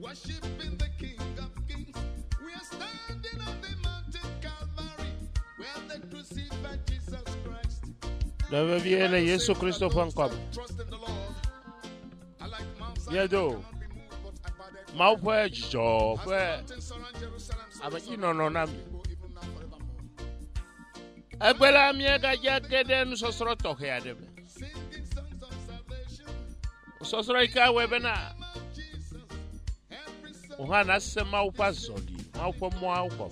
worshiping the King of Kings. We are standing on the mountain Calvary, where they crucified Jesus Christ. Le viene Yesu Cristo fankom. Trust in the Lord. I like Mount Zion, Yedo. cannot be moved, but abideth Mau fue jo as the fue. mountains surround Jerusalem, so Aba the Son ino of no Man nam. will go even now forevermore. Agbela miega ya kede nu sosro tohe adebe. Singing songs of salvation, Sosro ika webena. Jesus. Every soul Ohana se mau pa zoli. Mau pa mo au pa.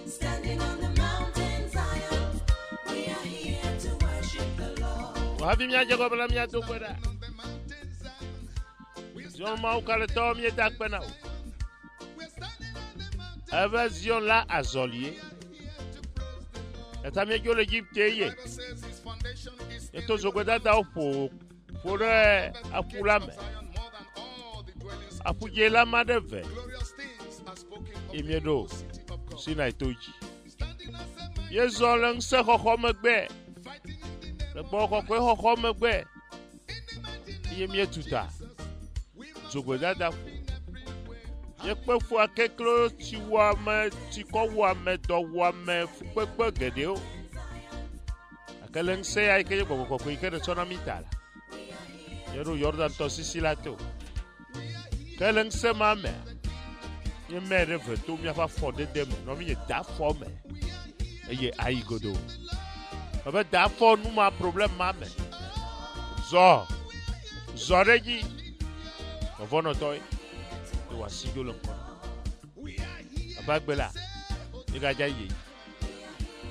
Standing on the mountain Zion, we are here to worship the Lord. Wapi mia jago bela mia tu kweda. on the mountain Zion. Zion mau kale to mia dak pena. We're standing on the mountain. Ava zion la azolier. Eta mia jo l'Egypte ye. Bible says his foundation is in Eto zokweda ta opo. Fore apulame. Zion more than all the dwellings. Apujela madeve. Glorious things are spoken of Imiedo. the city of God. Sina itoji. Standing as a man, Ye zoleng se koko megbe. fighting in the Le name bo koko koko megbe. in the mighty name Ye mie tuta. we must Zokweda da fu. everywhere. Ye kpe fu akeklo ti wa me ti ko wa me do wa me fu kpekpe gede o. Akele nse ya ike ye koko koko ike de tsona mitala. Ye ro Jordan to sisi la to. Kele nse ma me. Ye me re ve to mi afa fo de dem no mi ye da fo me. Ye ayi godo. Abe da fo nu ma problem ma me. Zo. Zo reji. Ovono toy. It was single. Abagbela. Igaja ye.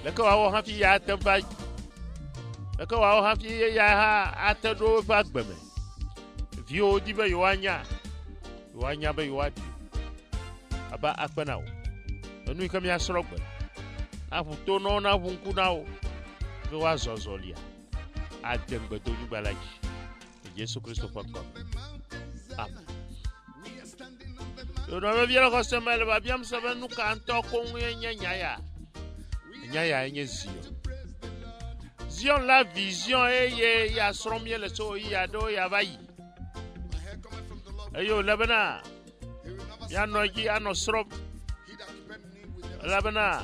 Leko wa hafi ya tamba. Leko wa hafi ya ha atado bagbeme. Vio dibe yoanya. Yoanya be yowadi. Aba akpena o. Enu ikam ya sorogbe. Afu to no na vunku na o. Be wa zozolia. Adengbe do ni balaji. Yesu Kristo fankom. Amen. Yo no me viera cosa mele ba biam sabe nu kanto ko nya ya. Nya ya nye Zion. Zion la vision ye ya sromye le so ya do ya bayi. My hair cometh from the Lord. He Ayo labana will never ya no gi ano srom he that keepeth me with the labana.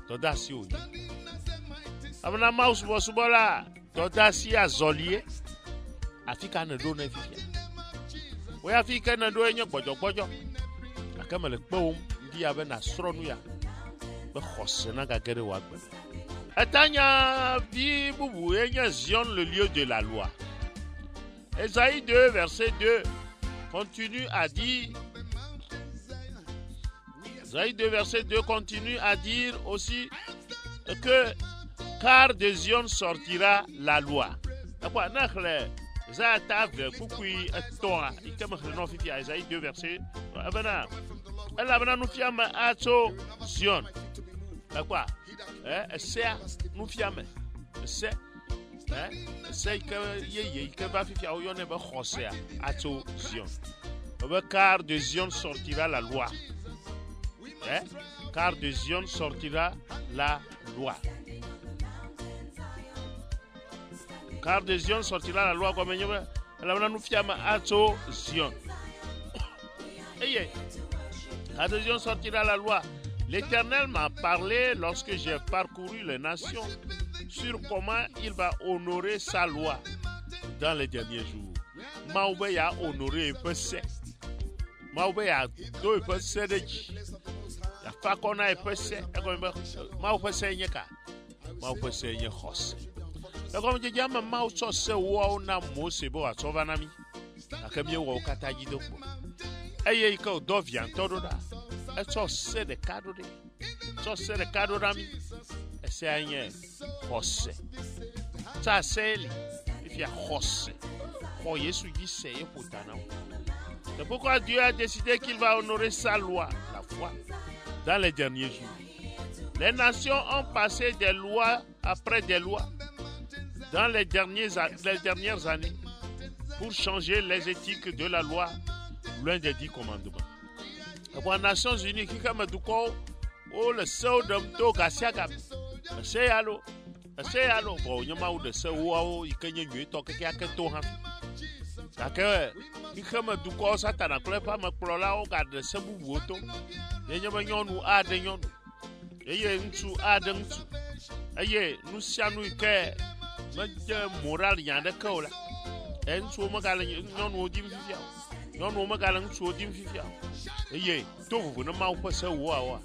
To da si o. standing as a mighty Abana mouse bo subola to da si azolie. Afika na do na fifia. We afika na do enye gbojo. Akamele kpom ndi ya be na sro nu ya. Be khose na ga gere wa gbe. Atanya bi bubu enye Zion le lieu de la loi. Ésaïe 2 verset 2 continue à dire Ésaïe 2 verset 2 continue à dire aussi que car de Zion sortira la loi. D'accord, nakhle za ta ve kukui etoa ikama khno fi Ésaïe 2 verset abana elle abana nous fiama ato Zion. D'accord? C'est nous fiame. C'est c'est que ye que va fi o yone be khosea ato Zion. Car de Zion sortira la loi. Car de Zion sortira la loi. Car de Zion sortira la loi comme elle nous fiame ato Zion. Car de Zion sortira la loi. L'Éternel m'a parlé lorsque j'ai parcouru les nations sur comment il va honorer sa loi dans les derniers jours. Maoube ya honoré pese. Maoube ya do pese deji. Ya fakona pese. Maoube pese nyeka. Maoube pese nye khose. Comme je dis à maman, ça c'est où na Mose bo atovanami. Akemye wo kataji dokbo. Eye ko do vient todo da. Ça c'est de cadeau de. Ça c'est de cadeau d'ami. C'est un khose. Ça c'est il y a khose. Quand Jésus dit c'est important. C'est pourquoi Dieu a décidé qu'il va honorer sa loi, la foi, dans les derniers jours. Les nations ont passé des lois après des lois dans les dernières années pour changer les éthiques de la loi, loin des 10 commandements. Les Nations Unies qui comme du coup, le Sodom to Gasiagam, c'est allo, ese ya lo bo nyama wo de se wo ikenye nyuito keke aketo ha gake ikeme dukɔ satana kple eƒe amekplɔlawo gaɖe se bubuwo to yenye be nyɔnu aɖe nyɔnu eye ŋutsu aɖe ŋutsu eye nu sia nu yike medze moral nya aɖeke o la ŋutsuwo megale nyɔnuwo dim fifia o nyɔnuwo megale ŋutsuwo dim fifia o eye to vovo ne Mawu ƒe sewoawoa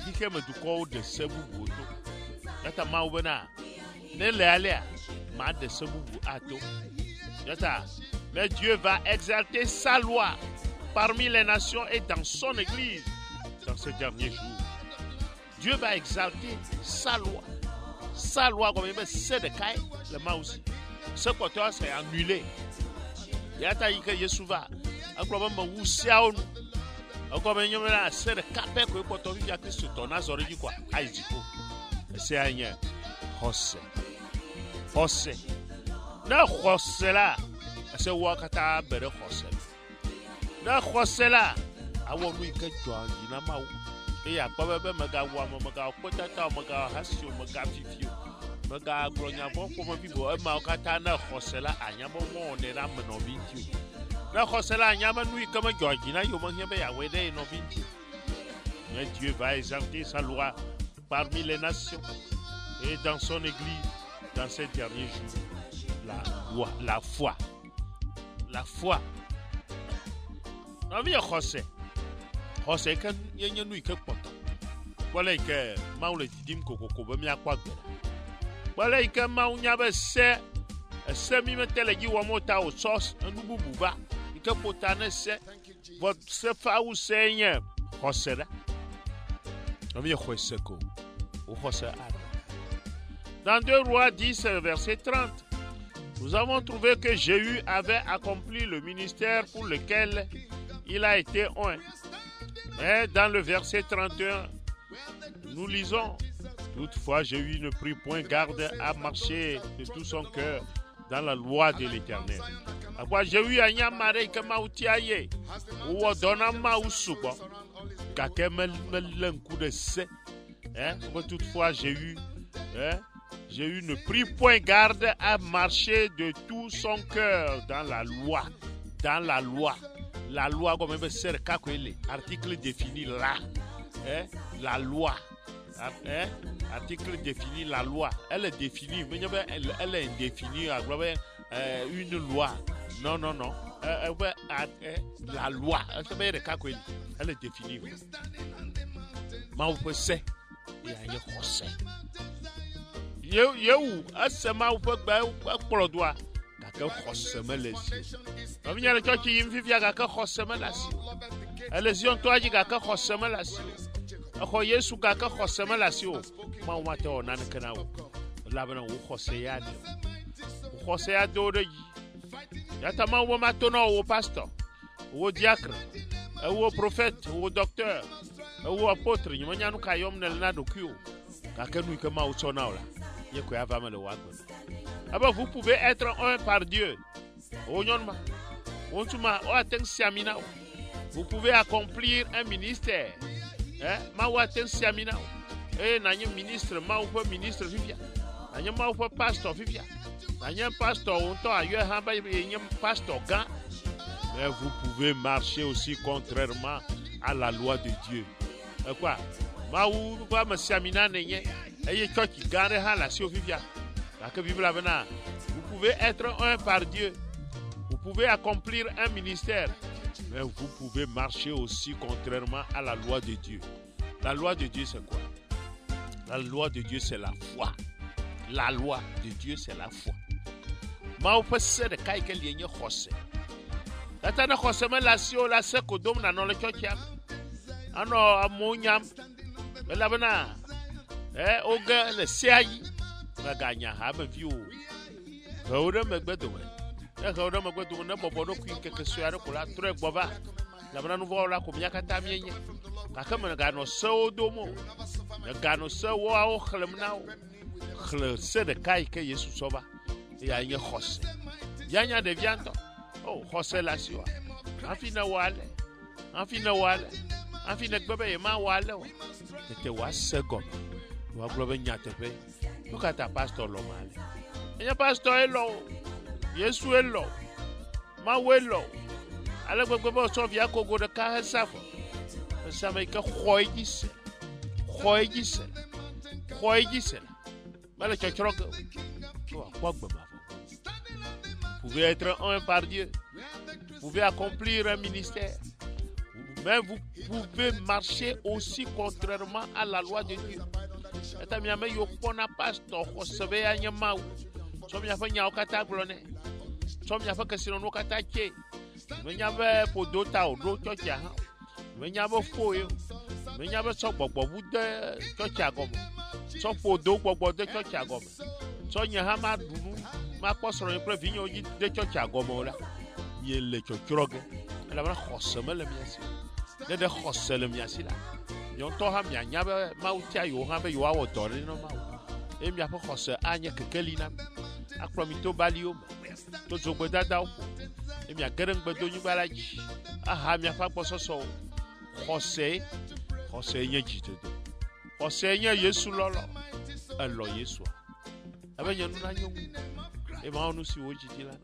ikeme dukɔwo ɖe se bubuwo to yata Mawu bena ne le alea maɖe se bubu ato yata. Mais Dieu va exalter sa loi parmi les nations et dans son église dans ces derniers jours. Dieu va exalter sa loi. Sa loi, comme il dit, c'est de Caïn, le mal aussi. Ce côté c'est annulé. Il y a ta yike Yesuva. Encore même où c'est à nous. Encore même il y a c'est de capé que quand on vit à Christ ton azor dit quoi? Aïdiko. C'est un José. José. Na José là. Se wakata bere khosel na khosela awo nu ike jwangi na Mawu e ya baba mega wa mega kotata mega hasio mega fifio mega gronya bo ko mo bibo e ma kata na khosela anya bo mo ne na no binti na khosela anya ma nu ike ma jwangi na yo mo hebe ya we de no binti. Mais Dieu va exalter sa loi parmi les nations et dans son église dans ces derniers jours. La loi, la foi. La foi. Navi José. José kan yenye nu ike kpoto. Wala ike Mawu le didim kokoko be mi akwa gbera. Wala ike Mawu nya be se mi metele gi wo mota o sos anu bubu ba. Ike pota ne se vot se fa u se nye José da. Navi José ko. O José a. Dans 2 Rois 10 verset 30. Nous avons trouvé que Jéhu avait accompli le ministère pour lequel il a été oint. Mais dans le verset 31, nous lisons « Toutefois, Jéhu ne prit point garde à marcher de tout son cœur dans la loi de l'Éternel. » Après Jéhu a nyamare que mautiaye ou donna mausubo kakemel coup de se. Toutefois, Jéhu ne prit point garde à marcher de tout son cœur dans la loi. Dans la loi. La loi, comme même c'est le article défini là. La loi. Article défini la loi. Elle est définie. Mais elle est indéfinie. Une loi. Non. La loi. Elle est définie. Mais on peut se. Il y a un conseil. Yehu asema upe gba kplodoa kake khoseme lesi obinya le chochi yimfifia kake khoseme lasi elezion toaji kake khoseme lasi akho Yesu kake khoseme lasi o ma mate onan kana o labana wo khoseya de o khoseya do de ya tama wo matono wo pastor wo diacre wo prophète wo docteur wo apôtre nyanya nu kayom nel na dokio kake nu ke ma o tsona ola. Vous pouvez être un par Dieu. Vous pouvez accomplir un ministère. Ministre, ministre, pasteur, pasteur, mais vous pouvez marcher aussi contrairement à la loi de Dieu. Quoi? Vous pouvez être un par Dieu. Vous pouvez accomplir un ministère. Mais vous pouvez marcher aussi contrairement à la loi de Dieu. La loi de Dieu, c'est quoi? La loi de Dieu, c'est la foi. La loi de Dieu, c'est la foi. Oga le siayi maganya ha ba viu gawra magbedo gawra magbedo na bobodo kuin ke suare kula tre boba la bana nuvo la ko miaka tamienye kakama ga no sodomo ga no so wa khlemnao khle se de kai ke Yesu soba ya nye khos yanya de vianto oh khose la siwa afina wale afina gbebe ma wale tete wa segon wa globe nyatepe Nukata pastor lo male. Enya pastor elo. Yesu elo. Ma welo. Ale gbogbo so via kogo de ka safo. Ça me que khoyis. Khoyis. Khoyis. Mala chochrock. Quoi Vous pouvez être un par Dieu. Vous pouvez accomplir un ministère. Mais vous pouvez marcher aussi contrairement à la loi de Dieu. Etamiame yo pona pastor khosebe anyamau. Somya fa nyao kata glone. Somya fa kasino no kata che. Menyabe podo ta odo chocha ha. Menyabe foyo. Menyabe so gbogbo wude chocha gomo. So podo gbogbo de chocha gomo. So nya ha ma dunu ma posoro e previnyo yi de chocha gomo la. Yele chochroge. La bra khoseme le miasi. De khosele miasi la. Yon to ha mia nyabe mautia yo ha be yo awo dore no ma. E mia po khose anya kekelina. Akromito balio. To zogbe dada o. E mia gereng bedo nyu balaji. Aha mia fa pososo. Khose nye jitedo. Khose nye Yesu lolo. Elo Yesu. Abe nyanu na nyu. E ma onu si wo jitila na.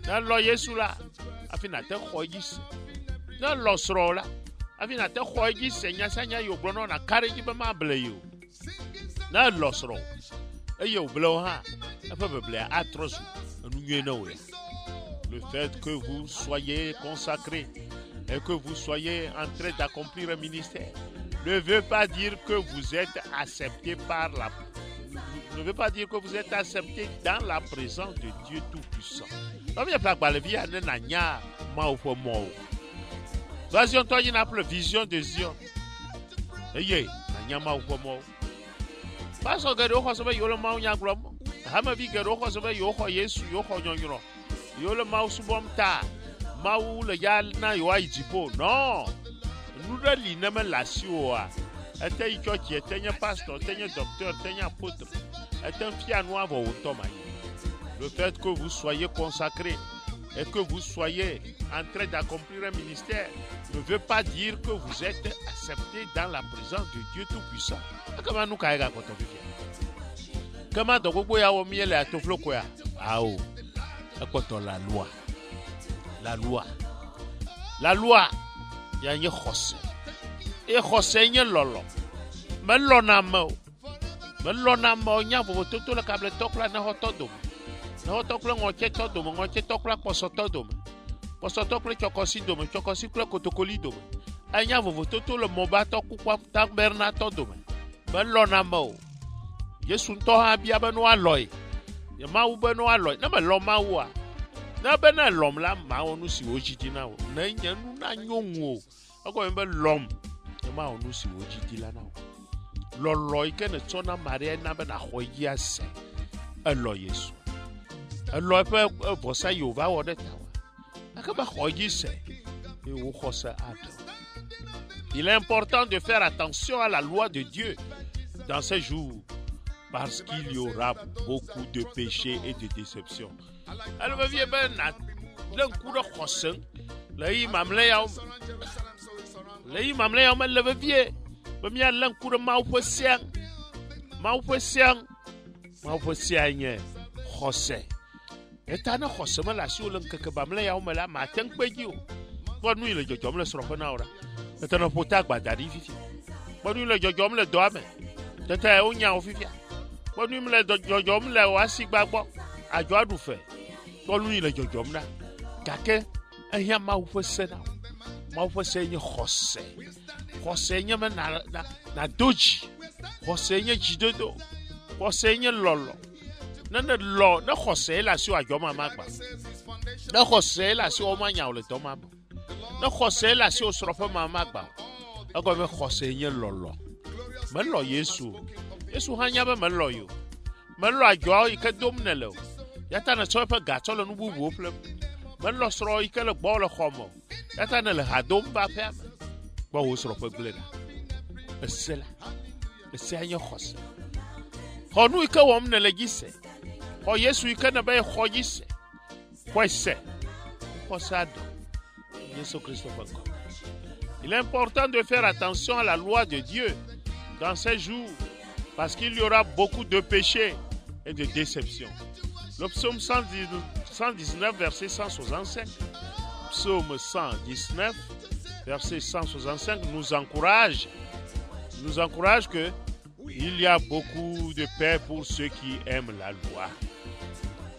Na lo Yesu la. Afina te khoyis. Na lo sro la. Afina te khoyis senya sanya yo brono na kareji be ma ble yo. Na lo sro. E yo blo ha. Afa be ble atros. Anu nye na we. Le fait que vous soyez consacrés et que vous soyez en train d'accomplir un ministère ne veut pas dire que vous êtes accepté ne veut pas dire que vous êtes accepté dans la présence de Dieu Tout-Puissant. Vision toi il appelle vision de Zion. Eye, nanyama ufomo. Paso gero ko sobe yolo mau nyagrom. Hama bi gero ko sobe yo ko Yesu yo ko nyonyro. Yolo mau subom ta. Mau le yal na yo aijipo. Non. Nous li na me lasio a. Ete ichochi, ete pasteur, ete docteur, ete apôtre. Ete fiano avo utoma. Le fait que vous soyez consacrés et que vous soyez en train d'accomplir un ministère ne veut pas dire que vous êtes accepté dans la présence de Dieu Tout-Puissant. Comment nous kaïga koto vivien? Comment donc vous ya omiele a toflo koya? Ao. Koto la loi. La loi. La loi. Ya nye khose. E khose nye lolo. Men lona mo. Men lona mo nya vo toto le kable tokla na hotodom. Na hotokla ngoche todom, ngoche tokla posotodom. Posotokla chokosi dom, chokosi kla kotokoli dom. Anya vo toto le moba toku kwa takberna todom. Men lona mo. Yesu nto ha bia beno aloy. Ya ma u beno aloy. Na me lo ma wa. Na bena lom la ma onu si ojiti na o. Na nyanu na nyonwo. Ako mbe lom. Ya ma onu si ojiti la na o. Lolo ike ne tsona Maria na bena khoyi ase. Elo Yesu. Elo pe vosa Yova wo de tawa. Aka ba khoyi se. E wo khosa ato. Il est important de faire attention à la loi de Dieu dans ces jours parce qu'il y aura beaucoup de péchés et de déceptions. Alors, vous voyez, le coup de croissant, le mamle yaum, le vevier, le coup de maufessian, crossé. Et t'as un crossement là sur le kebamle yaum là, matin pédio. Bonne nuit, le jojom le sropenaura. Et un potac badari fifi. Bonne nuit, le jojom le doame. T'as un nya au fifi. Bonne nuit, le jojom le oasi gbagbo. A joie du fait. Lui le jojom na kake ehia maufese na maufese nye khose nye na doji khose nye jidodo khose nye lolo na lo na khose la si ajoma magba na khose la si o manya o le toma na khose la si o srofa magba ako me khose nye lolo me lo Yesu hanya ba me lo yo me lo ajo ikedom nelo Yata na sopa gato le nubu wofle. Men lo sro ike le gbo le khomo. Yata na le hadom ba pem. Ba wo sro pe gleda. Esela. Esanya khos. Honu ike wom na le gise. Ho Yesu ike na ba ho gise. Kwese. Khosado. Yesu Christ banko. Il est important de faire attention à la loi de Dieu dans ces jours parce qu'il y aura beaucoup de péchés et de déceptions. Le psaume 119, verset 165, psaume 119, verset 165 nous encourage que il y a beaucoup de paix pour ceux qui aiment la loi.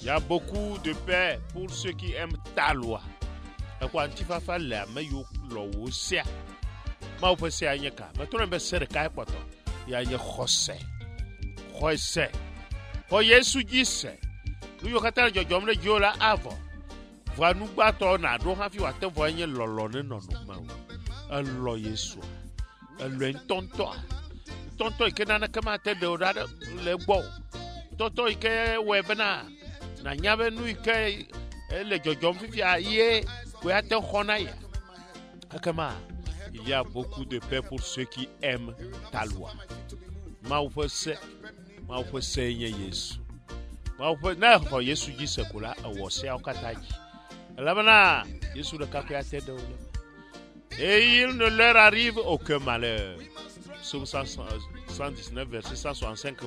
Il y a beaucoup de paix pour ceux qui aiment ta loi. Et quoi, tu vas faire la meilleure loi. Ma ou peut se anyeka, mais tout le monde sait que poto. Il y a une chosse. Pour Yesu dise, nous y a tant de gens le jola avant. Voilà nous battons na do ha fi wa te voyer lolo ne non ma. Allo Yesu. Allo tonto ikena kama te de orada le gbo. Tonto ike webna. Na nyabe nu ike le jojom fi aye ko ya te khona ya. Akama il y a beaucoup de paix pour ceux qui aiment ta loi. Ma ou peut se Yesu. Ma ou peut na ko Yesu ji se kula wo se akataji. Là-bas, Yesu le capé tête de et il ne leur arrive aucun malheur. Psaume 119, verset 165.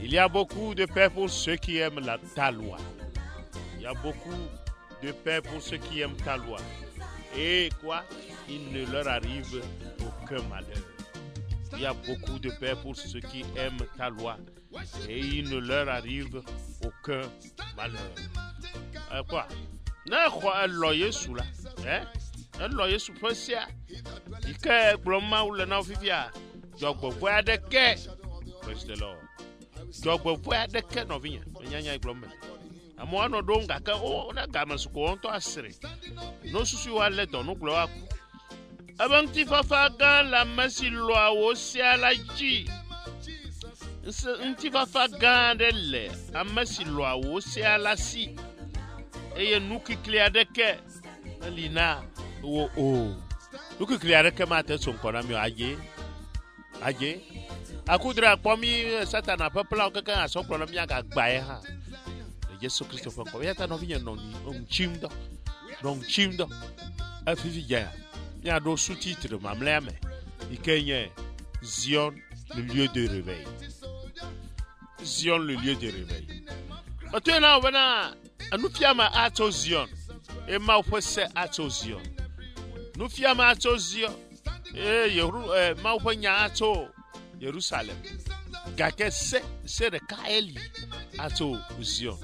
Il y a beaucoup de paix pour ceux qui aiment ta loi. Il y a beaucoup de paix pour ceux qui aiment ta loi. Et quoi? Il ne leur arrive aucun malheur. Il y a beaucoup de paix pour ceux qui aiment ta loi. Et il ne leur arrive aucun malheur. Quoi? Na kwa lo Yesu la lo Yesu fosia ike gloma ule na ofifia jogbo ade ke praise the Lord jogbo ade ke no vinya nyanya gloma amo ano do ngaka o na gama suko onto asire no susu wa le don no glo aku abanti fafa gan la masi lo awo sia la ji nti fafa gan de le amasi lo awo sia la si eye nuki kliadeke alina o nuki kliadeke mate son kona mi aje akudra pomi satana pepla o kaka aso kona mi aga gbae ha Yesu Kristo fa ko yata no vinya no ni chimdo afifi ya ya do sous-titre mamleme ikenye Zion le lieu de réveil. Zion le lieu de réveil. Atena wana nous fiama ato Zion et ma opose ato Zion nous fiama ato Zion ma oponya ato Jerusalem gake c'est de Kaeli ato Zion.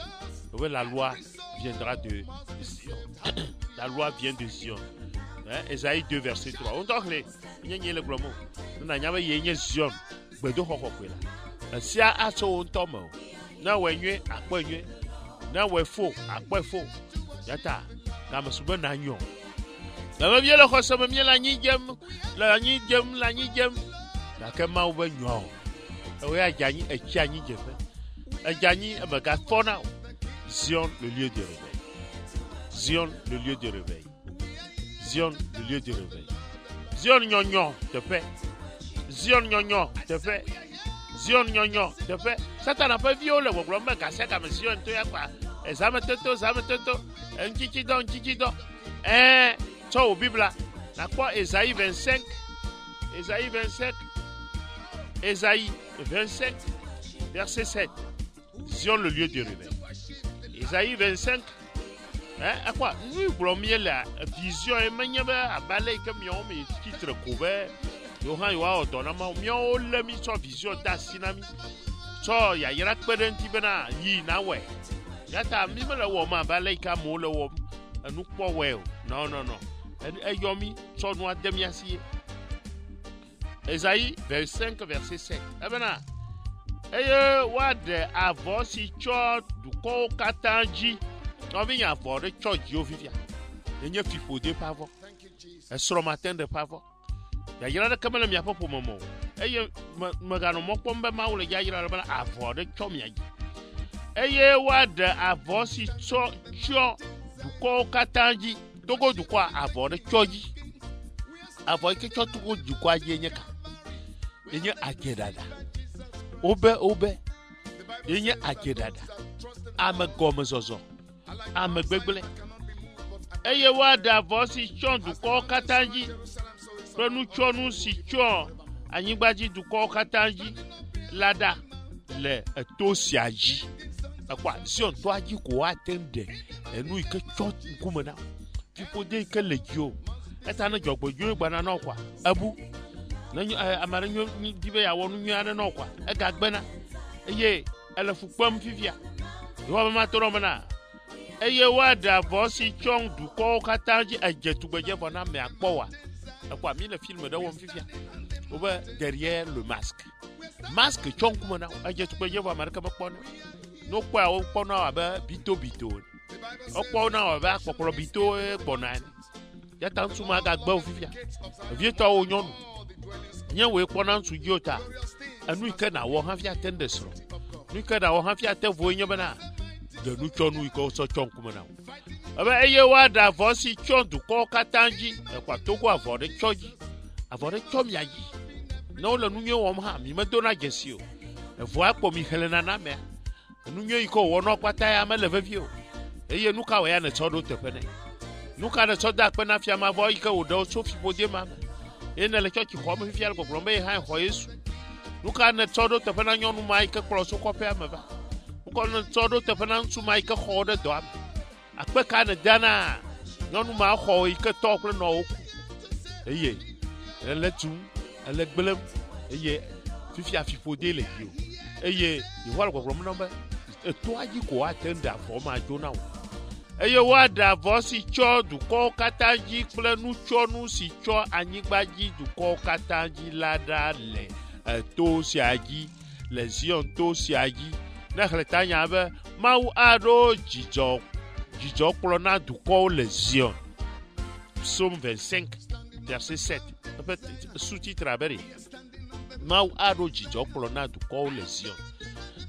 La loi viendra de Zion. La loi vient de Zion. Esaïe 2 verset 3 on donc les nyenye le glomo na nyaba yenye Zion gbedo hokokwela sia ato on tomo na wenye akwenye na wefo akwefo yata kama suba na nyon na mabie le khosa mabie la nyijem la kema uba nyon o ya jani e chianyi jefe e jani e baga fona Zion le lieu de réveil. Zion le lieu de réveil. Zion le lieu de réveil. Zion nyonyo te fait. Zion nyonyo te fait. Zion nyonyo te fait. Satan n'a pas violé le problème cassé comme Zion to ya kwa. Zame toto nchichido so au Bible na quoi Esaïe 25 verset 7 Zion le lieu de réveil. Esaïe 25 à quoi nous blomier la vision et maniaba abalé comme yon mais titre couvert yohan yoa autonoma mio le mi so vision dasinami so ya yira kpedenti bena yi na we yata mi me le wo ma abalé ka mo le wo anu po we no yomi so no ademi asie Esaïe 25 verset 7 ebena wa de avosi cho du ko katanji on vient avoir de cho Jovivia enye fipo de pavo esro matin de pavo ya yira de kamala mi apopo momo magano mokpo mbe ma wole ya yira bana avoir de cho mi aji wa de avosi cho du ko katanji togo du kwa avoir de choji avoir ke cho togo du kwa yenye ka enye akedada obe yenye akedada ama gomezozo ama gbegbele wa da vosi chon du ko katanji penu chonu si chon anyigbaji du ko katanji lada le to sia dzi akwa Zion to adzi ko atende enu ike tso nkume na fifode ike le dzi o eta ne dzɔgbedzoe gbana na kwa abu ne amare nyo di be ya wonu nyo ane na kwa gagbena eye ele fukpam fifia yo ba ma toro mana eye wa da vosi chong du ko katanji ajetugbeje bona me akpowa akwa mi le film da won fifia oba derrière le masque chong kuma na ajetugbeje ba marka ba kpona no kwa o kpona ba bito o kpona ba kokoro bito kpona ya tan suma ga gba ofifia vie to o nyonu nye we kpona nsu jota anu ike na wo ha fia tendesro nu ike na wo ha fia te vo nye bana de nu chonu iko so chon kuma na aba eye wa da vosi chon du ko katanji e kwa togo avore choji avore chomi aji no le nu nye wo ha mi me dona gesio e vo akpo mi helena na me nu nye iko wo no kwata ya me le vevio eye nu ka we ya ne chodo tepene nu ka ne choda pe na fia ma vo ike wo do so fi bodie ma ene le chochi ho me fia ko grombe ha ho yesu nu ka ne chodo tepena nyonu ma ike kro so ko pe ameba ko ne chodo tepena nsu ma ike ho de do akpe ka ne dana nyonu ma ho ike to kro no oku eye ele tu ele gbelem eye fifia fifode le dio eye iwal ko grom no be to aji ko atenda fo ma jona eye wa da vosi cho du ko katanji kple nu cho nu si cho anyigbaji du ko katanji lada le to si aji le Zion to si aji na kletanya be mau ado jijo klo na du ko le Zion. Psaume 25 verset 7 en fait sous-titre aberi mau ado jijo klo na du ko le Zion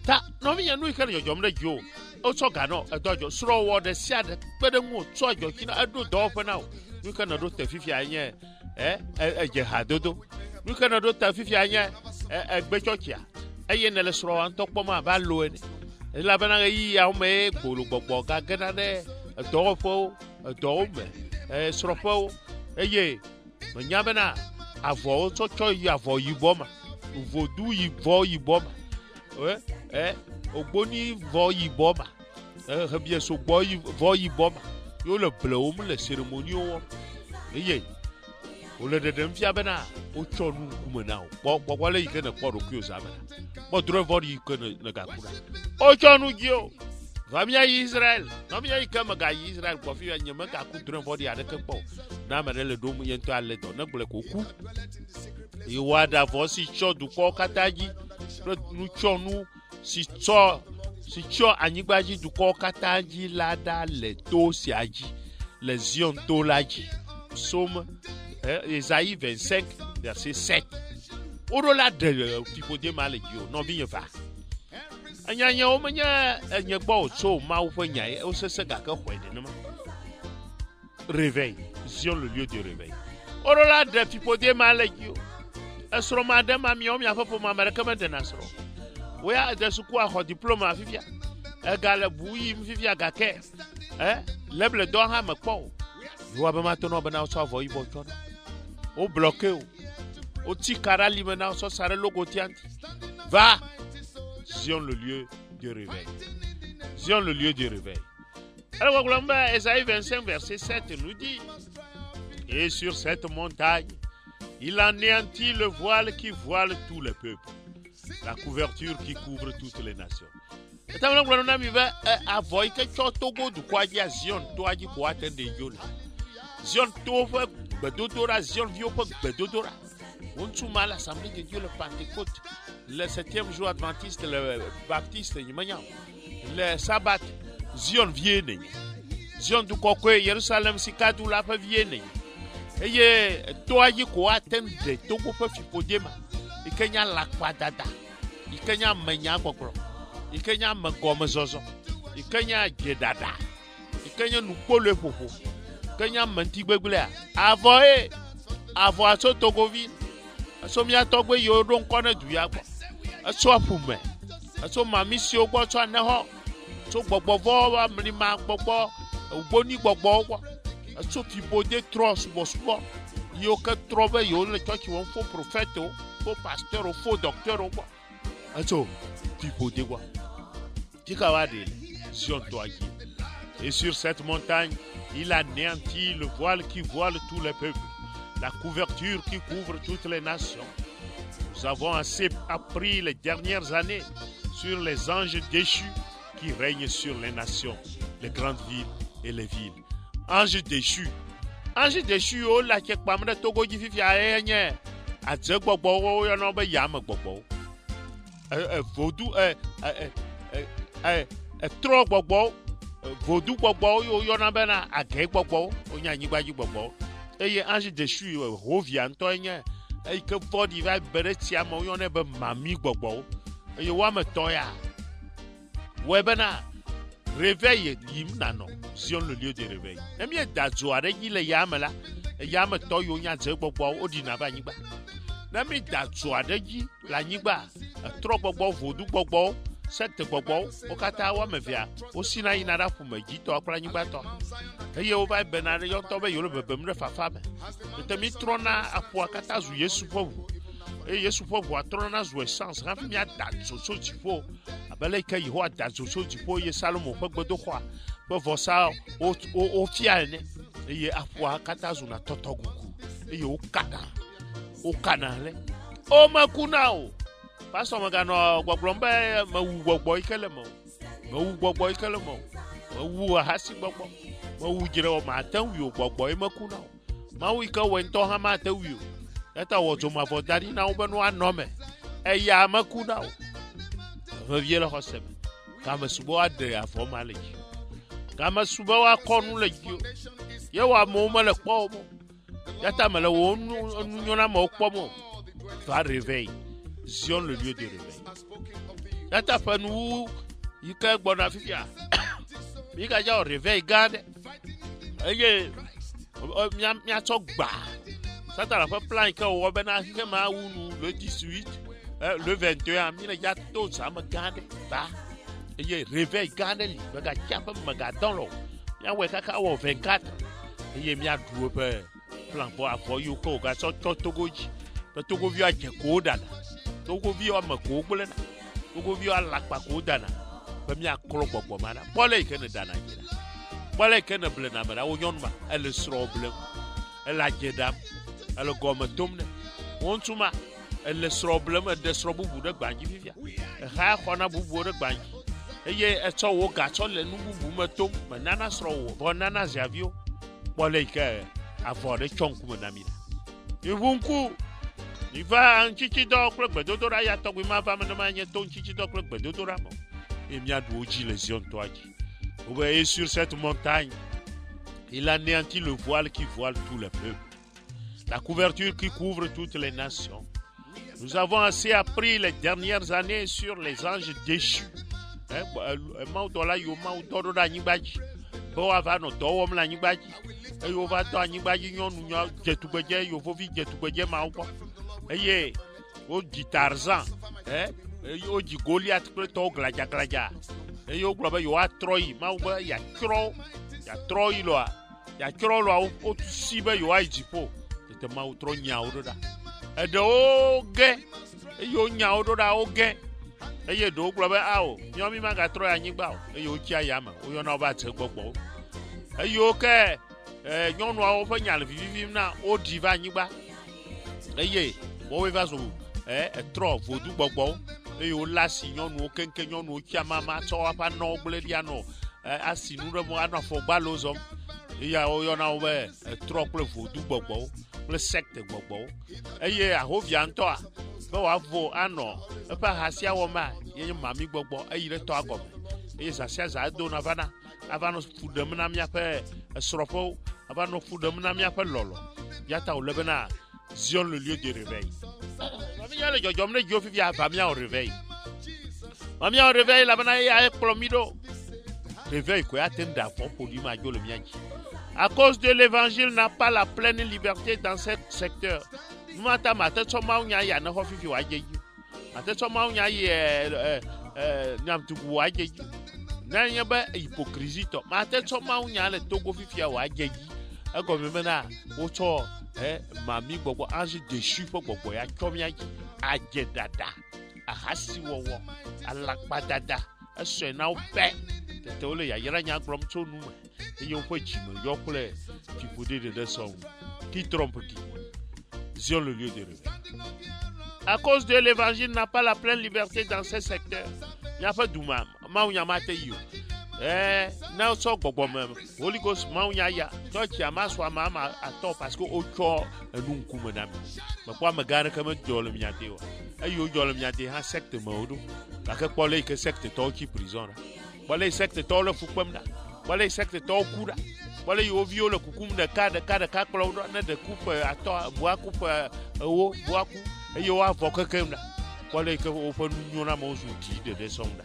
ta no mi yanu ikere jojom le jo o so ga no edojo sro wo de sia de pede mu so jo kina ado do fe na nu kana do tafifi anye je hadodo nu kana do tafifi anye gbe chochia eye ne le sro an to poma ba lo eni la bana yi ya me gbolo gbogbo ga gana ne do fo do me sro fo eye mo nyabena avo so cho yi avo yi boma vodu yi vo yi boma ogboni vo yi boma bien so boy vo yi boma yo le blom le cérémonie o eye o le de mfia bena o chonu kumena o bo le yike na kporo ku ozabena bo dro vo yi kene na gakura o chonu gio famia Israel no mi yi kama ga Israel ko fi nyema ka ku dro vo ya de kpo na ma le do mu yento ale do na gbele ko ku yi wada vo si chodu ko kataji nu chonu si cho anyigbaji du ko kataji lada le to si aji le Zion to laji Psaume Esaïe 25 verset 7 orola de fifode malegio no bi va anyanya o manya anya gbo so ma wo fanya o sese ga ka hwede no réveil Zion le lieu de réveil orola de fifode malegio esro ma de ma mi o mi afofo ma America ma de nasro wea de suku a ho diploma fifia egale buyi fifia gake leble do ha mekpo yo ba ma to no bana so avo ibo chona o bloqué o ti karali mena so sare logo tianti va Zion le lieu de réveil Zion le lieu de réveil. Alors Glamba Esaïe 25 verset 7 nous dit et sur cette montagne il anéantit le voile qui voile tous les peuples, la couverture qui couvre toutes les nations. Et tant que l'on a mis à voir que Togo du quoi dire Zion, toi qui quoi attendre Yola. Zion Tova, Bedodora, Zion Viopa, Bedodora. On souma l'Assemblée de Dieu le Pentecôte, le 7e jour adventiste, le baptiste, le sabbat, Zion vienne. Zion du Kokwe, Jérusalem, Sikadou la pa vienne. Eye toi yi ko attendre Togo pe fipodema ikenya lakwadada ikenya menya kokro ikenya mangomezozo ikenya jedada ikenya nukole fofo ikenya mantigbegbele avo aso Togoville aso mi atogbe yo don kone duya gbo aso apume aso mamisi ogbo so aneho so gbogbovo wa mrima gbogbo ogboni gbogbo ogbo aso fipode tros bospo yo ka trobe yo le church won faux prophète faux pasteur faux docteur Ato, tipo de quoi. Tikawade, Zion Toagi. Et sur cette montagne, il anéantit le voile qui voile tous les peuples, la couverture qui couvre toutes les nations. Nous avons assez appris les dernières années sur les anges déchus qui règnent sur les nations, les grandes villes et les villes. Anges déchus. Anges déchus, oh la kek pamre togo jififi aenye. Adze gbogbo wo yo no be yam gbogbo. Vodou tro gbogbo. Vodou gbogbo yo na be na age gbogbo, onya nyigbaji gbogbo. Eye ange déchu revient to enye. Eye ke vodi va beretia mo yo ne be mami gbogbo. Eye wa me to ya. We be na réveil yim nano, Zion le lieu de réveil. Emi dazo are yi le yam la. Yam to yo nya ze gbogbo odina ba nyigba. Nami dazo are yi la nyigba. Tro gbogbo vodou gbogbo. Cette gbogbo okata wa mevia osina inara fume jito akra nyigba to. Eye o ba benare yo to be yo le bebem re fafa me. Temi trona apo akata zu Yesu fovu. E Yesu fovu atrona zu essence rafi mi ada so tifo. Abele ke yi ho ada so tifo ye Salomo pe gbedo kwa. Pe vosa o fia ne. Eye apo akata zu na totogugu. Eye o kana le. O makuna o. Pastor magano gbogbombe mawu gbogbo ikele mo. Mawu gbogbo ikele mo. Mawu ahasi gbogbo. Mawu jire o ma tan wi o gbogbo e makuna o. Mawu ika wento ha ma tan wi o. Eta wo to ma fo dari na obe no anome. E ya makuna o. Revie le hosebe. Kama subo ade afo maleji. Kama subo wa konu leji. Ye wa mo male kpo mo. Yata male wo nu nyona mo kpo mo. Va réveil. Zion le lieu de réveil. Yata panu yika gbona fifia. Yika ja réveil garde. Eye mia to gba. Sata la fa plan ka o be na ke ma unu le 18 le 21 mi le ja to ça me garde ba. Eye réveil garde li ba ga chapa ma ga don lo. Ya we kaka o 24. Eye mia duo pe plan po afo yu ko ga so to togoji. Pe togo vi a je ko dana. Togo vi o ma ko gbele na. Togo vi o lakpa ko dana. Pe mi aklo gbogbo mana. Pole ke ne dana jira. Pole ke ne ble na mara o yonma elle sro ble. Elle a jedam. Elle gomme tomne. Ontuma elle sro ble me de sro bubu de gbanji fifia. Ha khona bubu de gbanji. Eye eto wo ga to le nu bubu me tom. Me nana sro wo. Bo nana javio. Pole ke avore chonku me na mira. Ivunku il va en chichi d'ocre, bedodora ya togui ma va me manie ton chichi d'ocre, bedodora mo. Et mia douji les zion toaji. Vous voyez sur cette montagne, il anéantit le voile qui voile tout le peuple, la couverture qui couvre toutes les nations. Nous avons assez appris les dernières années sur les anges déchus. Maudola yo maudora nyibaji. Bo avano do la nyibaji. E yo va do nyibaji nyonu nyo jetugbeje yo fovi jetugbeje ma uko. Eye o Tarzan, o di Goliath pre to glaja. Eye o globe yo atroi, ma o ya troi lo o sibe yo aijipo. Te ma o tro nya o da. E de o ge. Eye o nya o da o ge. Eye do globe a o, nyo mi ma ga troi anyigba o. Eye o chia yama, o yo na ba te gbogbo. Eye o ke nyonu a o fa nya le vivi na o diva anyigba. Eye wo va so tro vodou gbogbo e yo lasi nyonu kenke nyonu chiama ma to apa no gbele dia no asinu re mo ana fo gba lozo e ya o yo na o be tro ple vodou gbogbo ple secte gbogbo eye ahovia nto a be wa vo ano e pa hasia wo ma ye mami gbogbo e yire to agom e zasia za do na vana avano fudem na mia pe srofo avano fudem na mia pe lolo yata o lebena Zion le lieu de réveil. Mamia le jojom le jofi via famia au réveil. Mamia au réveil la bana ya plomido. Réveil quoi attendre fond pour lui majo le mianji. À cause de l'évangile n'a pas la pleine liberté dans ce secteur. Nous attendons à tête soma unya ya na hofifi wa jeju. À tête soma unya nyam tuku wa jeju. Na nyaba hypocrisie to. Ma tête soma unya le togo fifi wa jeju. Ego memena o to mami gbogbo ange déchu fo gbogbo ya chomia ajedada ahasi wɔwɔ alakpadada esɔe na wo pɛ tete wole yayra nya gblɔm tso nu me eye woƒe dzime yɔ kple fiƒode ɖeɖe sɔŋ. Qui trompe qui? Zion, le lieu de réveil. À cause de l'évangile n'a pas la pleine liberté dans ces secteurs. Il n'y a pas d'ouma. Maounyamate yo. Na so gbogbo me. Holy Ghost maunyaya. Church ya maswa mama ato parce que ocho enu nkume na me. Me kwa me gane kama jole miate wa. Ayo jole miate ha secte modo. La ke pole ke secte to ki prison. Pole secte to le fukpem na. Pole secte to kura. Wala yo viole kukum de kada kaklo na de coupe ato boa coupe ewo boa ku e yo avoka kemna wala ke open nyona monzuti de descendre.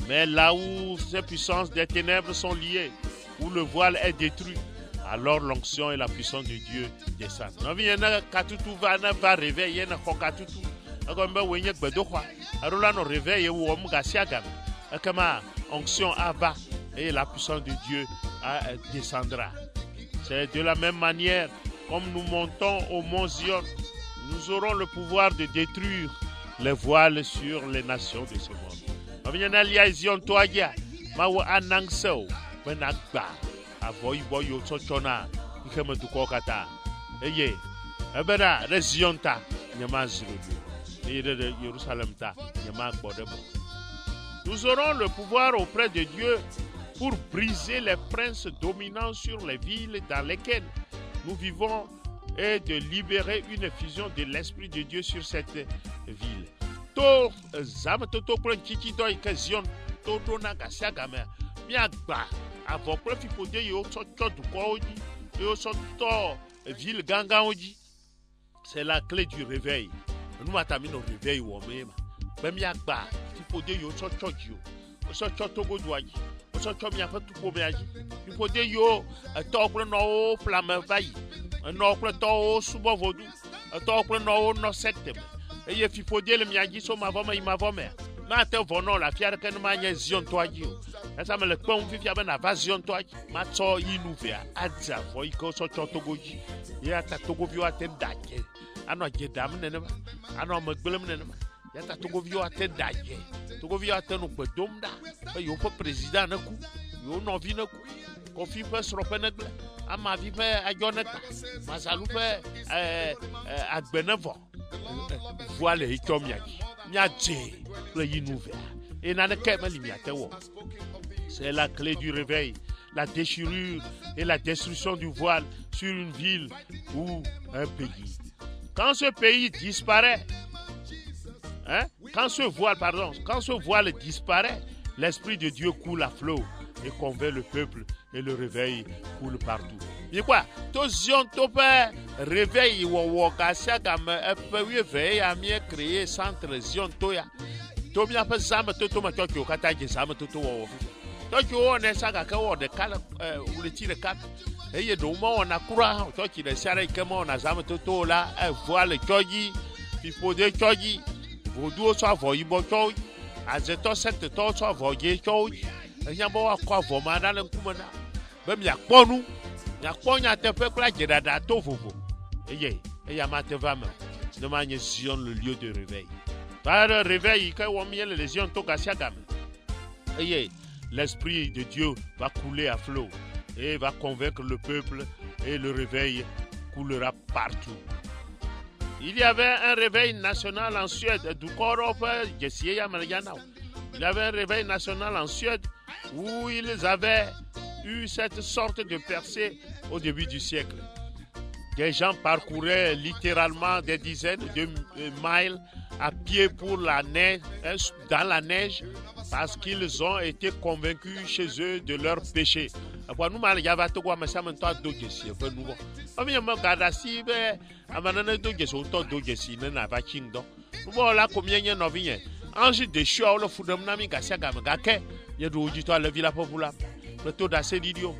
Mais là où ces puissances des ténèbres sont liées, où le voile est détruit, alors l'onction et la puissance de Dieu descendent. Non viena katutu va réveiller na kokatutu agomba wenye gbedo kwa arola no réveiller wo mgasiagam akama onction ava et la puissance de Dieu descendra. C'est de la même manière, comme nous montons au mont Zion, nous aurons le pouvoir de détruire les voiles sur les nations de ce monde. Avianalia Zion toagia, mawa anangseo, benagba, avoy boyo sochona, ikeme tukokata. Eye, ebera, de Zion ta, nyama zirudu. Eye de Jérusalem ta, nyama bodebo. Nous aurons le pouvoir auprès de Dieu pour briser les princes dominants sur les villes dans lesquelles nous vivons et de libérer une effusion de l'Esprit de Dieu sur cette ville. To zam toto kple titi do ike Zion to do na gasia game miagba avɔ kple fifode yiwo tsɔ tsɔ dukɔwo dzi yiwo tsɔ tɔ ville gãgãwo dzi. C'est la clé du réveil. Nous matami no réveil wɔ me ma be miagba fifode yiwo tsɔ tsɔ dzi o tsɔ tsɔ togo doa dzi. Socho mi afa tupo me aji. Il faut dire yo to kple no plame vai. No kple to subo vodu. To kple no no secte. Eye fi faut dire le mi aji so ma vome ma vome. Ma te vono la fiare ke no ma nya Zion to aji. Esa me le pon fi fia be na va Zion to aji. Ma to inu vea adza vo iko socho togoji. Ya ta togo vi wa te daje. Ano jedam nene ma. Ano megbelem nene ma. Ya ta togo vi wa te daje. Togo vi wa te no gbedomda. Yo po président na ku. Yo no vi na ku. Kofi pe srope na gle. Ama vi pe ajo na ta. Masalu pe agbenevo. Voilà ito miaji. Miaje le yinouve. Et na ne ke ma limiate wo. C'est la clé du réveil, la déchirure et la destruction du voile sur une ville ou un pays. Quand ce pays disparaît, quand ce voile disparaît, l'Esprit de Dieu coule à flot et convainc le peuple et le réveil coule partout. Et quoi? To Zion to pe réveil wo gasia game pe wi veille a mi créer centre Zion to ya. To mi ape zame to ma to kata je zame to wo. To jo ne saga ka wo de kala le tire kat. Eye do mo na kura to ki de sare ke mo na zame to la voile choji, pipo de choji. Vodu so avo yibo choji. Azeto secte to so avo ge choji. Enya bo akwa vo ma na nkuma na. Be mi akponu. Ya kponya te pe kla jedada to vovo. Eye ma te va me. De manye Zion le lieu de réveil. Par le réveil que on miel les Zion to gasia game. Eye l'Esprit de Dieu va couler à flot et va convaincre le peuple et le réveil coulera partout. Il y avait un réveil national en Suède. Il y avait un réveil national en Suède où ils avaient eu cette sorte de percée au début du siècle. Des gens parcouraient littéralement des dizaines de miles à pied pour la neige, dans la neige parce qu'ils ont été convaincus chez eux de leur péché. Ange déchu à le foudem nami gasia game gake ye do jito la villa popula le taux d'assez d'idiome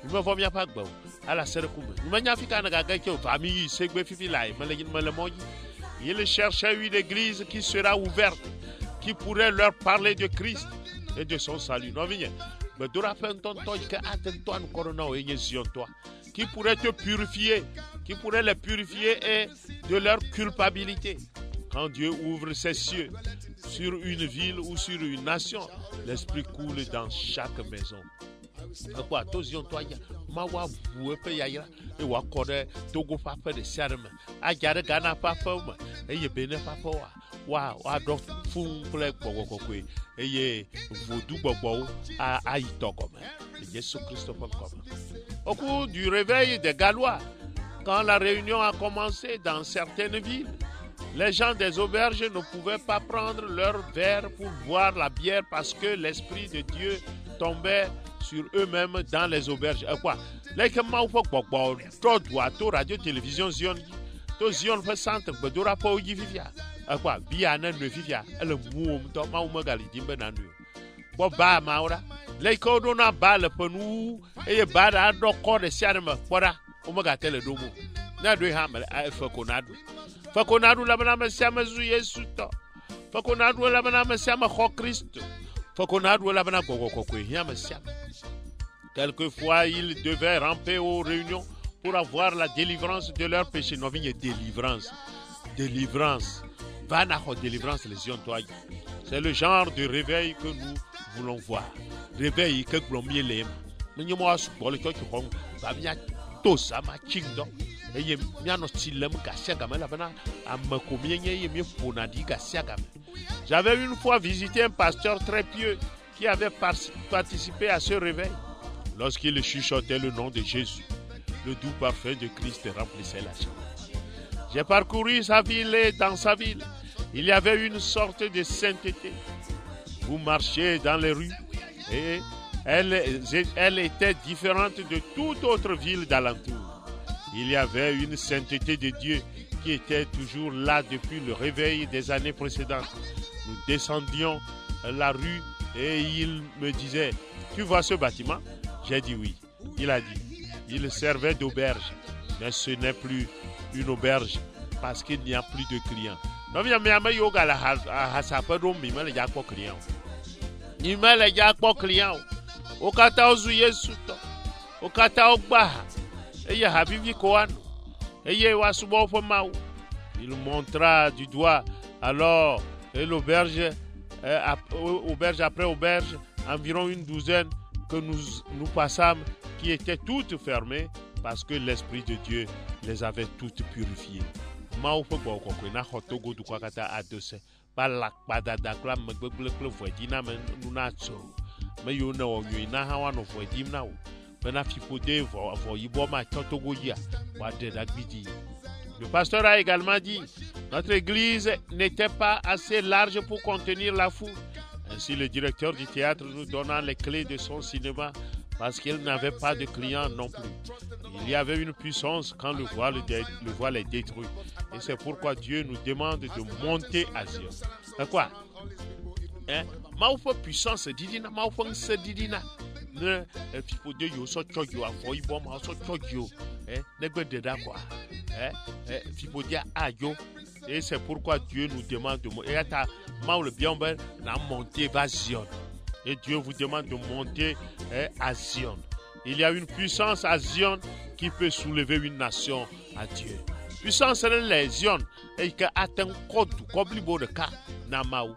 me va bien pas gbo ala sere kumbe me nya fika na gaga ke famille segbe fifi lai me le moji il cherchait une église qui sera ouverte qui pourrait leur parler de Christ et de son salut non vigne me dora penton to que attends toi corona o Zion toi qui pourrait te purifier qui pourrait les purifier et de leur culpabilité. quand Dieu ouvre ses cieux sur une ville ou sur une nation, l'esprit coule dans chaque maison. Quoi, tous toi mawa vous pe ya et wa kode togo papa de serme a jare Ghana papa et ye bene papa wa do fun ple kokokwe et ye vodu bobo a itoko Jésus Christ comme. Au cours du réveil des Gallois, quand la réunion a commencé dans certaines villes, les gens des auberges ne pouvaient pas prendre leur verre pour boire la bière parce que l'Esprit de Dieu tombait sur eux-mêmes dans les auberges. Quoi? Là, que moi, faut que radio, télévision, Zion, to Zion fait centre, bedora pa oji vivia. Quoi? Bia na ne vivia, le moum to ma umagali dimbe na nu. Bo ba maura. Là, que on a balle penou et ba da do ko de siarma pora umaga tele domo. Na do hamel a fakonado. Fakonado la bana siama zu Yesu to. Fakonado la bana siama kho Christ. Fakonado la bana gogo ko hiama siama. Quelquefois, ils devaient ramper aux réunions pour avoir la délivrance de leurs péchés. Non, il y a délivrance. Délivrance. Délivrance, les gens. C'est le genre de réveil que nous voulons voir. Réveil que nous voulons les nous avons le qui ont tout ça, ma chingdom. Et il y a un style j'avais une fois visité un pasteur très pieux qui avait participé à ce réveil. Lorsqu'il chuchotait le nom de Jésus, le doux parfum de Christ remplissait la chambre. J'ai parcouru sa ville et dans sa ville, il y avait une sorte de sainteté. Vous marchiez dans les rues et elle était différente de toute autre ville d'alentour. Il y avait une sainteté de Dieu qui était toujours là depuis le réveil des années précédentes. Nous descendions la rue et il me disait, tu vois ce bâtiment? J'ai dit oui. Il a dit, il servait d'auberge, mais ce n'est plus une auberge parce qu'il n'y a plus de clients. Non, mais il y a pas clients. Au kata ozu Yesu to. Au kata ogbaha. Eye habibi koano. Eye wasubo fomau. Il montra du doigt alors l'auberge auberge après auberge, environ une douzaine que nous passâmes qui étaient toutes fermées parce que l'Esprit de Dieu les avait toutes purifiées. Maoupe boko na hotogo du kwakata adose balak badada klam megbegle voidina men nunacho me yo na onyo na hawa no voidim na o bena fipode vo yibo ma totogo ya wa de dagbidi. Le pasteur a également dit, notre église n'était pas assez large pour contenir la foule. Ainsi, le directeur du théâtre nous donnant les clés de son cinéma parce qu'il n'avait pas de clients non plus. Il y avait une puissance quand le voile est détruit. Et c'est pourquoi Dieu nous demande de monter à Zion. C'est quoi? Maoufa puissance didina, maoufa se didina. Ne fipo de yo so chojo afo ibo ma so chojo. Negbe deda quoi. Fipo dia ayo. Et c'est pourquoi Dieu nous demande de monter. Et ta maou bien ben na monter vers Zion. Et Dieu vous demande de monter à Zion. Il y a une puissance à Zion qui peut soulever une nation à Dieu. Puissance les Zion et qui atteint code koblibo de ka na maou.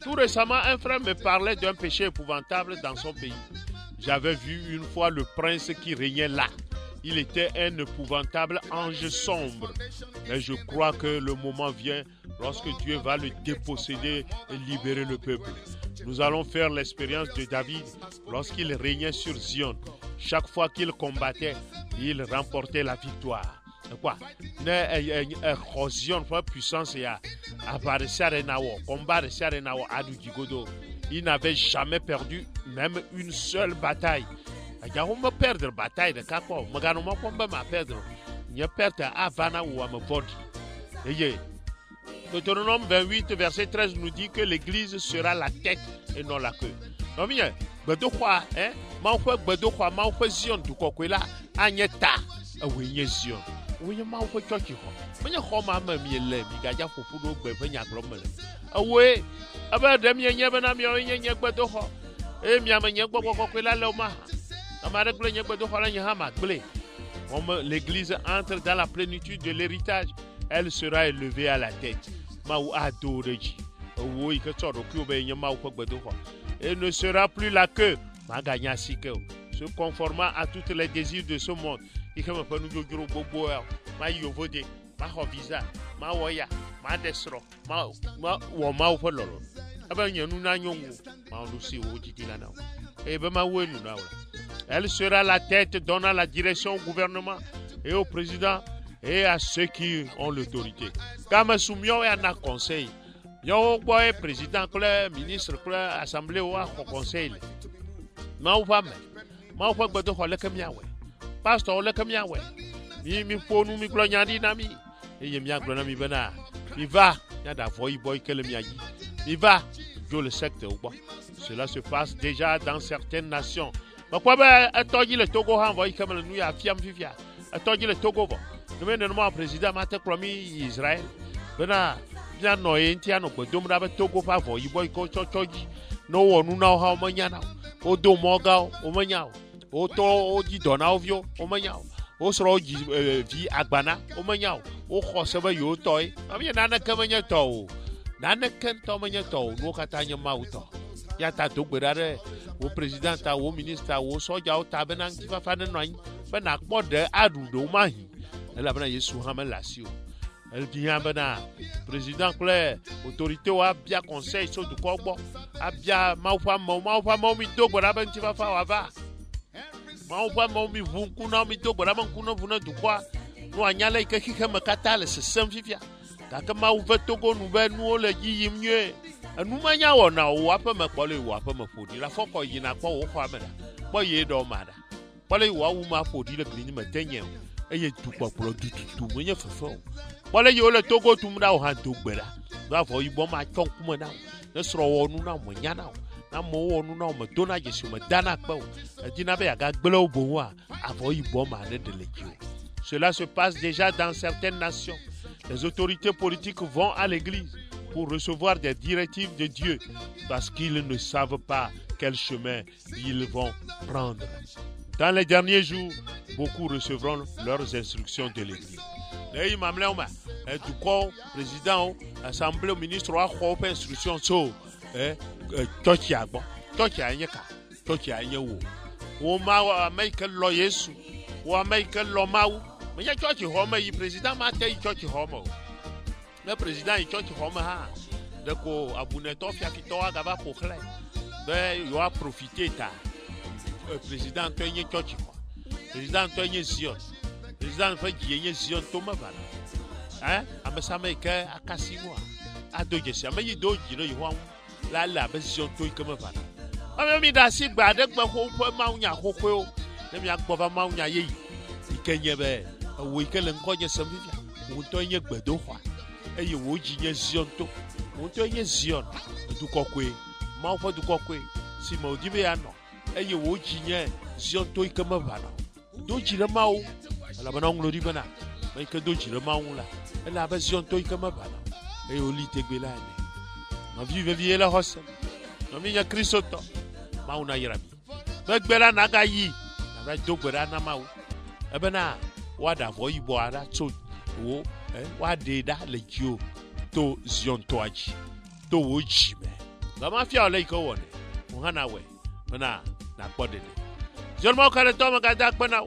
Tout récemment, un frère me parlait d'un péché épouvantable dans son pays. J'avais vu une fois le prince qui régnait là. Il était un épouvantable ange sombre. Mais je crois que le moment vient lorsque Dieu va le déposséder et libérer le peuple. Nous allons faire l'expérience de David lorsqu'il régnait sur Zion. Chaque fois qu'il combattait, il remportait la victoire. Quoi? Zion, puissance, il n'avait jamais perdu même une seule bataille. Il a perdre bataille de kako, magano komba ma perdre. Il perdre Havana ou à Mopod. Deutéronome 28 verset 13 nous dit que l'église sera la tête et non la queue. Non bien, bedokwa maufo bedokwa maufo Zion du kokwela anyeta awenye Zion. Oui maufo chochi ho. Menya khoma ma miele mi gaja fofu do gbe fenya glomele. Awe aba dem yenye bana mi yenye bedokho. Mi amenye gbogbo kokwela le ma. Comme l'église entre dans la plénitude de l'héritage, elle sera élevée à la tête. Maou Adoreji, oui, que tu as occupé un Maou Pogbedoho. Et ne sera plus là que Maganya Sikeo, se conformant à tous les désirs de ce monde. Il comme un peu nous dire Bobo, ma Yovode, ma Hovisa, ma Waya, ma Desro, ma Wamau Pololo. Abanya Nuna Yongu, ma Lucy Wojidilana. Et Bema Wenu now. Elle sera la tête donnant la direction au gouvernement et au président et à ceux qui ont l'autorité. Comme Soumio et un conseil. Yo boy président que ministre que assemblée ou conseil. Ma ou femme. Ma ou pas bedo ko le kamiawe. Pasteur le kamiawe. Mi po nu mi glonyadi na mi. E ye mi aglona mi bana. Mi va, ya da voy boy que le miagi. Mi va, jo le secte ou pas. Cela se passe déjà dans certaines nations. Ma quoi ben atoji le Togo han voy comme nous ya fiam fifia. Atoji le Togo bo. Comme le président m'a promis Israël. Bana bien no entia no bodom da Togo fa voy boy ko chochoji. No wonu na ha o manyana. O do mogao o manyao. O to o di dona ovio o manyao. O sro ji vi agbana o manyao. O khoseba yo toy. Ami nana kamanya to. Nana kan to manya to no katanya mauto. Ya ta dogbere o président ta o ministre o soja o ta benan ki fa fa no yin. Bana gbode adudo mahi. Elle a bien Yesu Hamelasio. Elle dit bana président clair autorité ou a bien conseil sur du corps a bien maufa mi do gora ben ti fa wa va maufa mi vun kuna mi do gora ben kuna vuna du quoi no anyala ike kike makata le se sem fifia ka ka maufa togo nu be nu le yi yimye anu manya wona o apa me pole wo apa me fodi la foko yi na kwa wo kwa meda bo ye do mada pole wo wu ma fodi le green me tenye eye tu kwa tu menye fefo wala yo le Togo tumda o han togbera do fo ibo ma chon kuma na ne sro wonu na mo nya na mo wonu na mo dona jesu mo dana pa o dina be aga gbele obo wa afo ibo ma ne de lekio. Cela se passe déjà dans certaines nations. Les autorités politiques vont à l'église pour recevoir des directives de Dieu parce qu'ils ne savent pas quel chemin ils vont prendre. Dans les derniers jours, beaucoup recevront leurs instructions de l'église. Les mamlema, du corps, président, assemblée, ministre, a fait instruction sur Tokia, Tokia, Tokia, ou ma make a lawyers, ou make a lomau, mais il y a Toki Homer, le président m'a dit Toki Homer. Le président est Toki Homer, de quoi Abunetof, Yakitoa, Gava pour clair. Ben, il a profité, président Antonio Toki, président Antonio Zion. Président fait gagner Zion Thomas Bana. Hein? Amasame ke akasimo a do jesi amayi do jiro yi hon la be Zion to ikama Bana. Ami da si gba de gba ko ma unya kokwe o. Na mi agbo ba ma unya yi. Ikenye be wo ikele nkoje samfia. Wo to nye gbedo hwa. Eye wo ji nye Zion to. Wo to nye Zion du kokwe. Ma ofo du kokwe. Si ma odibe ya no. Eye wo ji nye Zion to ikama Bana. Do jira ma o. La bana nglo bana mais que do jira maula la vision to ikama bana e oli tegbelane ma vive la hossa no minya kristoto mauna yirabi begbela naga yi na ba dogbera na mawu e bana wada vo ibo ara to wo wa de da le jio to zion to aji to wo jime ba ma fia ole ko woni hana we bana na podede jormo kare to ma ga da pena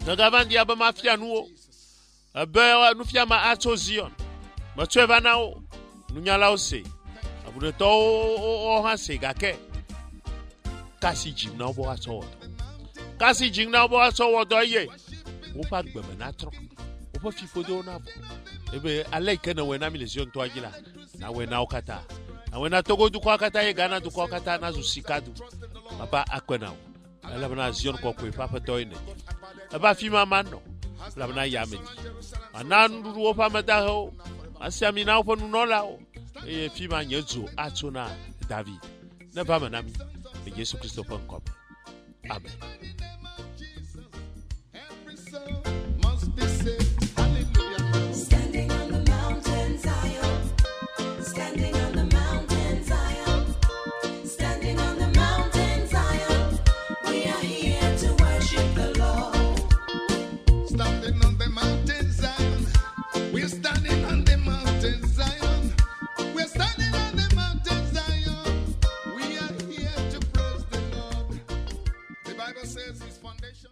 Nagavandi aba mafia nuo. Abe nufia ma ato Zion. Ma tueva nao. Nunyala ose. Abu to o hase gake. Kasi jim na obo ato. Kasi jim na obo ato wodo ye. Opa gbeme na tro. Opa fifodo na bo. Ebe aleke na we na mi le Zion to agila. Na we na okata. Na we na Togo du kwa kata ye Ghana du kwa kata na zusikadu. Papa akwenao. La bana Zion ko ko papa toine. Aba fi mama no. La bana yamedi. Anandu wo pa mata ho. Asiami na ofo no la o. E fi ma nyezo atuna David. Ne ba manami. E Yesu Kristo pon ko. Amen. Every soul must be saved. Hallelujah. Standing on the mountain Zion, standing on the mountain Zion, standing on the mountain Zion, we are here to worship the Lord. Standing on the mountain Zion. We're standing on the mountain Zion. Bible says his foundation